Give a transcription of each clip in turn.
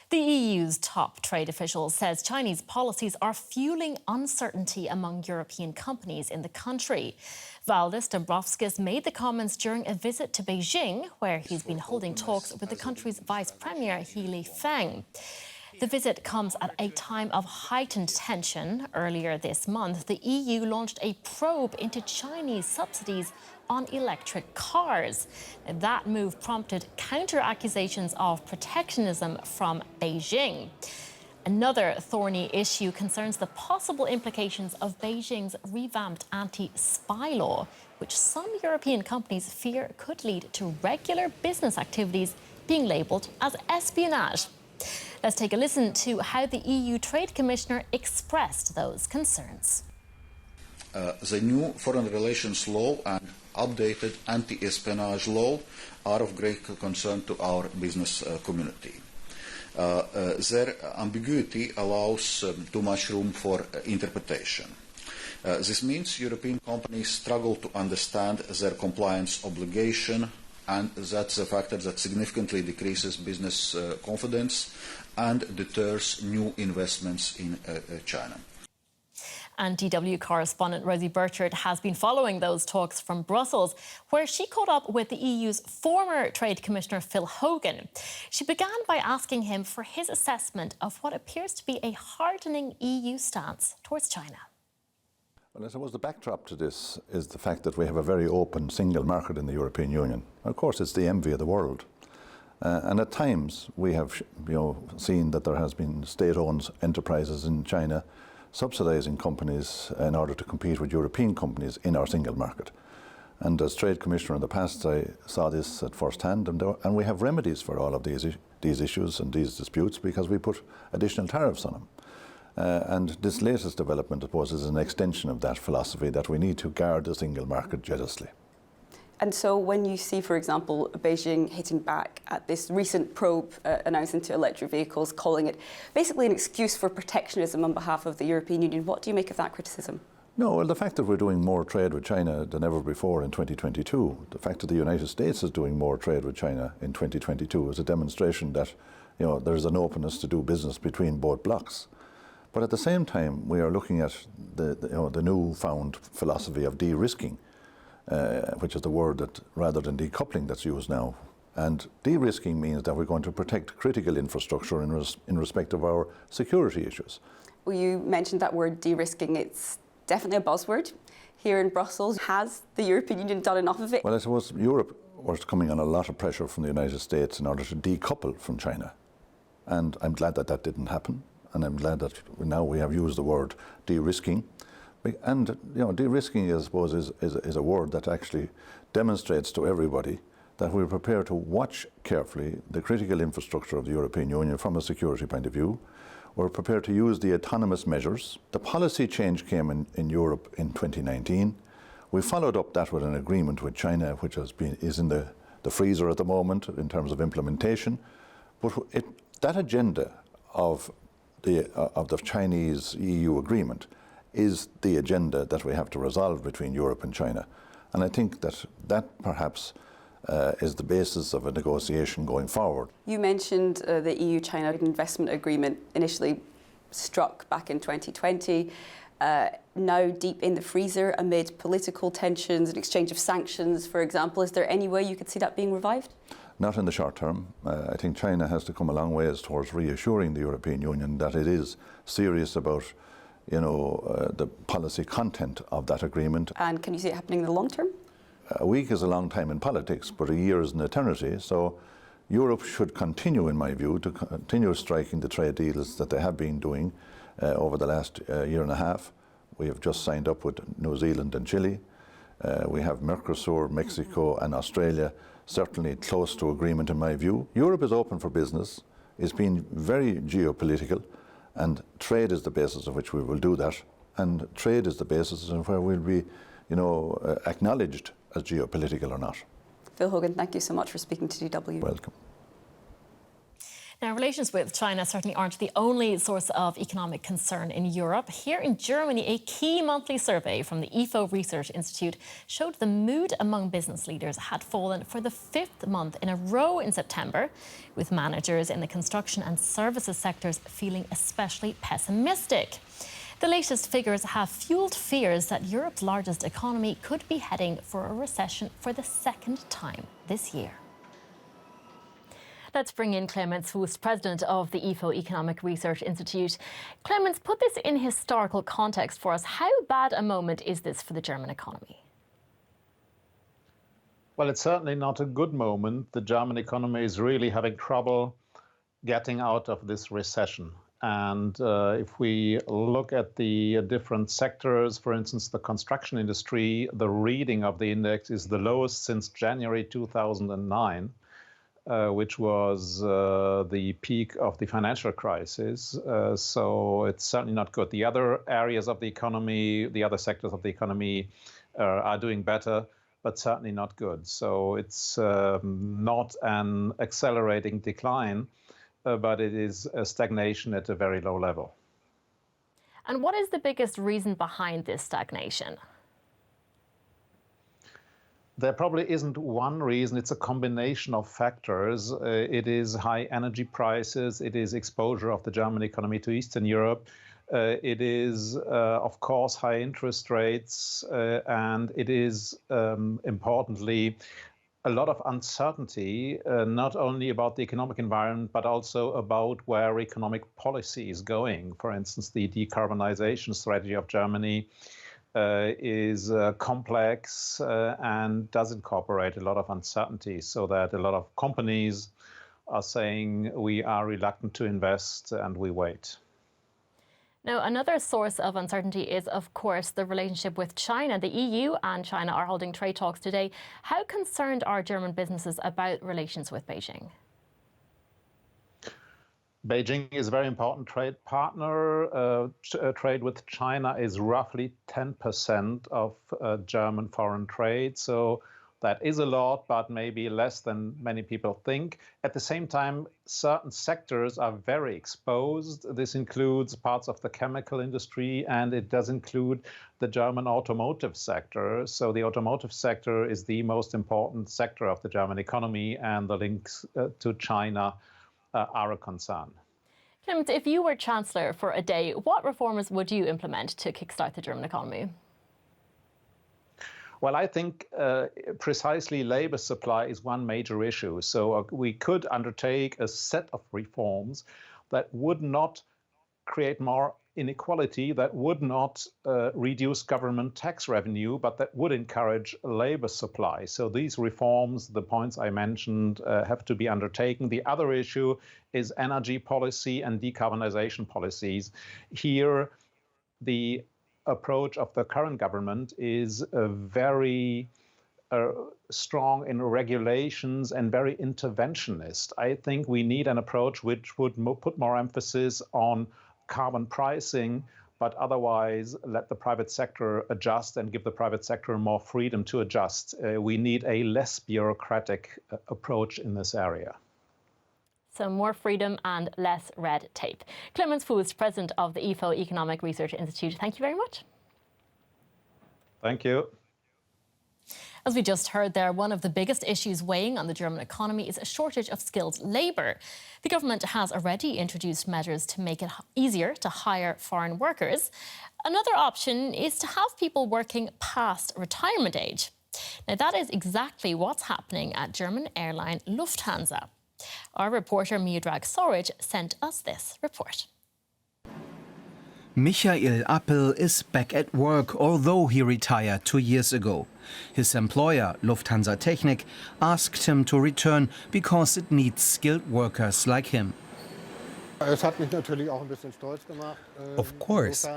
The EU's top trade official says Chinese policies are fueling uncertainty among European companies in the country. Valdis Dombrovskis made the comments during a visit to Beijing, where he's been holding talks with the country's Vice Premier He Lifeng. The visit comes at a time of heightened tension. Earlier this month, the EU launched a probe into Chinese subsidies on electric cars. That move prompted counter-accusations of protectionism from Beijing. Another thorny issue concerns the possible implications of Beijing's revamped anti-spy law, which some European companies fear could lead to regular business activities being labelled as espionage. Let's take a listen to how the EU Trade Commissioner expressed those concerns. The new foreign relations law and updated anti-espionage law are of great concern to our business community. Their ambiguity allows too much room for interpretation. This means European companies struggle to understand their compliance obligation, and that's a factor that significantly decreases business confidence and deters new investments in China. And DW correspondent Rosie Burchard has been following those talks from Brussels, where she caught up with the EU's former Trade Commissioner Phil Hogan. She began by asking him for his assessment of what appears to be a hardening EU stance towards China. Well, I suppose the backdrop to this is the fact that we have a very open single market in the European Union. Of course, it's the envy of the world. And at times we have seen that there has been state-owned enterprises in China subsidising companies in order to compete with European companies in our single market. And as Trade Commissioner in the past, I saw this at first hand, and we have remedies for all of these issues and these disputes because we put additional tariffs on them. And this latest development, I suppose, is an extension of that philosophy that we need to guard the single market jealously. And so when you see, for example, Beijing hitting back at this recent probe announced into electric vehicles, calling it basically an excuse for protectionism on behalf of the European Union, what do you make of that criticism? No, well, the fact that we're doing more trade with China than ever before in 2022, the fact that the United States is doing more trade with China in 2022 is a demonstration that there's an openness to do business between both blocs. But at the same time, we are looking at the newfound philosophy of de-risking, which is the word that, rather than decoupling, that's used now. And de-risking means that we're going to protect critical infrastructure in respect of our security issues. Well, you mentioned that word de-risking. It's definitely a buzzword here in Brussels. Has the European Union done enough of it? Well, I suppose Europe was coming on a lot of pressure from the United States in order to decouple from China. And I'm glad that that didn't happen. And I'm glad that now we have used the word de-risking. And de-risking, I suppose, is a word that actually demonstrates to everybody that we're prepared to watch carefully the critical infrastructure of the European Union from a security point of view. We're prepared to use the autonomous measures. The policy change came in Europe in 2019. We followed up that with an agreement with China, which is in the freezer at the moment in terms of implementation. But that agenda of the Chinese-EU agreement is the agenda that we have to resolve between Europe and China. And I think that perhaps is the basis of a negotiation going forward. You mentioned the EU-China investment agreement initially struck back in 2020, now deep in the freezer amid political tensions and exchange of sanctions, for example. Is there any way you could see that being revived? Not in the short term. I think China has to come a long ways towards reassuring the European Union that it is serious about the policy content of that agreement. And can you see it happening in the long term? A week is a long time in politics, but a year is an eternity. So Europe should continue, in my view, to continue striking the trade deals that they have been doing over the last year and a half. We have just signed up with New Zealand and Chile. We have Mercosur, Mexico and Australia, certainly close to agreement in my view. Europe is open for business. It's been very geopolitical, and trade is the basis of which we will do that. And trade is the basis of where we'll be, acknowledged as geopolitical or not. Phil Hogan, thank you so much for speaking to DW. Welcome. Now, relations with China certainly aren't the only source of economic concern in Europe. Here in Germany, a key monthly survey from the IFO Research Institute showed the mood among business leaders had fallen for the 5th month in a row in September, with managers in the construction and services sectors feeling especially pessimistic. The latest figures have fueled fears that Europe's largest economy could be heading for a recession for the second time this year. Let's bring in Clemens Fuß, president of the IFO Economic Research Institute. Clemens, put this in historical context for us. How bad a moment is this for the German economy? Well, it's certainly not a good moment. The German economy is really having trouble getting out of this recession. And if we look at the different sectors, for instance, the construction industry, the reading of the index is the lowest since January 2009. Which was the peak of the financial crisis. So it's certainly not good. The other areas of the economy, the other sectors of the economy are doing better, but certainly not good. So it's not an accelerating decline, but it is a stagnation at a very low level. And what is the biggest reason behind this stagnation? There probably isn't one reason. It's a combination of factors. It is high energy prices. It is exposure of the German economy to Eastern Europe. It is, of course, high interest rates. And it is, importantly, a lot of uncertainty, not only about the economic environment, but also about where economic policy is going. For instance, the decarbonization strategy of Germany is complex and does incorporate a lot of uncertainty, so that a lot of companies are saying we are reluctant to invest and we wait. Now, another source of uncertainty is, of course, the relationship with China. The EU and China are holding trade talks today. How concerned are German businesses about relations with Beijing? Beijing is a very important trade partner. Trade with China is roughly 10% of German foreign trade. So that is a lot, but maybe less than many people think. At the same time, certain sectors are very exposed. This includes parts of the chemical industry, and it does include the German automotive sector. So the automotive sector is the most important sector of the German economy, and the links to China are a concern. Clemens, if you were Chancellor for a day, what reforms would you implement to kickstart the German economy? Well, I think precisely labor supply is one major issue. So we could undertake a set of reforms that would not create more inequality, that would not reduce government tax revenue, but that would encourage labor supply. So these reforms, the points I mentioned, have to be undertaken. The other issue is energy policy and decarbonization policies. Here, the approach of the current government is very strong in regulations and very interventionist. I think we need an approach which would put more emphasis on carbon pricing, but otherwise let the private sector adjust and give the private sector more freedom to adjust. We need a less bureaucratic approach in this area. So more freedom and less red tape. Clemens Fuß, president of the IFO Economic Research Institute. Thank you very much. Thank you. As we just heard there, one of the biggest issues weighing on the German economy is a shortage of skilled labour. The government has already introduced measures to make it easier to hire foreign workers. Another option is to have people working past retirement age. Now, that is exactly what's happening at German airline Lufthansa. Our reporter Miodrag Soric sent us this report. Michael Appel is back at work, although he retired 2 years ago. His employer, Lufthansa Technik, asked him to return because it needs skilled workers like him. Of course,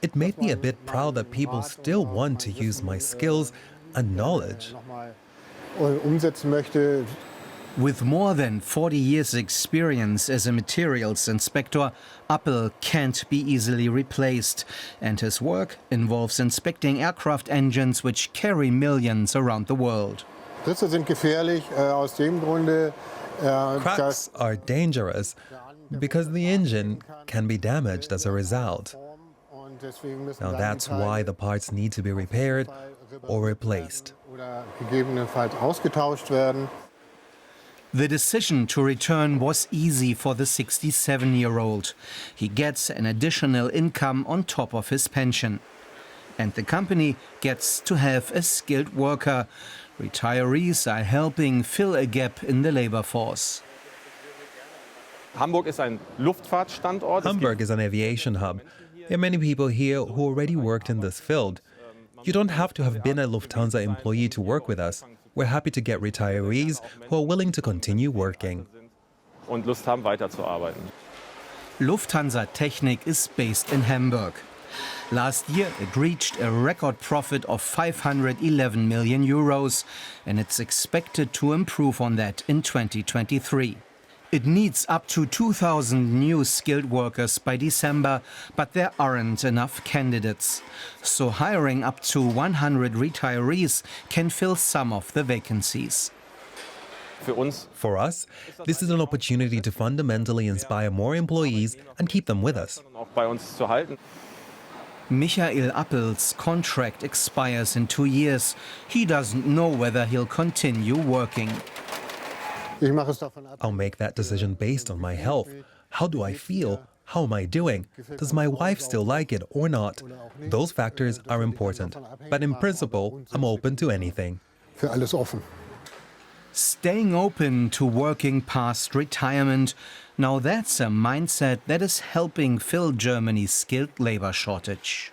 it made me a bit proud that people still want to use my skills and knowledge. With more than 40 years' experience as a materials inspector, Appel can't be easily replaced, and his work involves inspecting aircraft engines which carry millions around the world. Cracks are dangerous because the engine can be damaged as a result. Now that's why the parts need to be repaired or replaced. The decision to return was easy for the 67-year-old. He gets an additional income on top of his pension. And the company gets to have a skilled worker. Retirees are helping fill a gap in the labor force. Hamburg is an aviation hub. There are many people here who already worked in this field. You don't have to have been a Lufthansa employee to work with us. We're happy to get retirees who are willing to continue working. Und Lust haben, weiterzuarbeiten. Lufthansa Technik is based in Hamburg. Last year, it reached a record profit of 511 million euros, and it's expected to improve on that in 2023. It needs up to 2,000 new skilled workers by December, but there aren't enough candidates. So hiring up to 100 retirees can fill some of the vacancies. For us, this is an opportunity to fundamentally inspire more employees and keep them with us. Michael Appel's contract expires in 2 years. He doesn't know whether he'll continue working. I'll make that decision based on my health. How do I feel? How am I doing? Does my wife still like it or not? Those factors are important. But in principle, I'm open to anything. Staying open to working past retirement, now that's a mindset that is helping fill Germany's skilled labor shortage.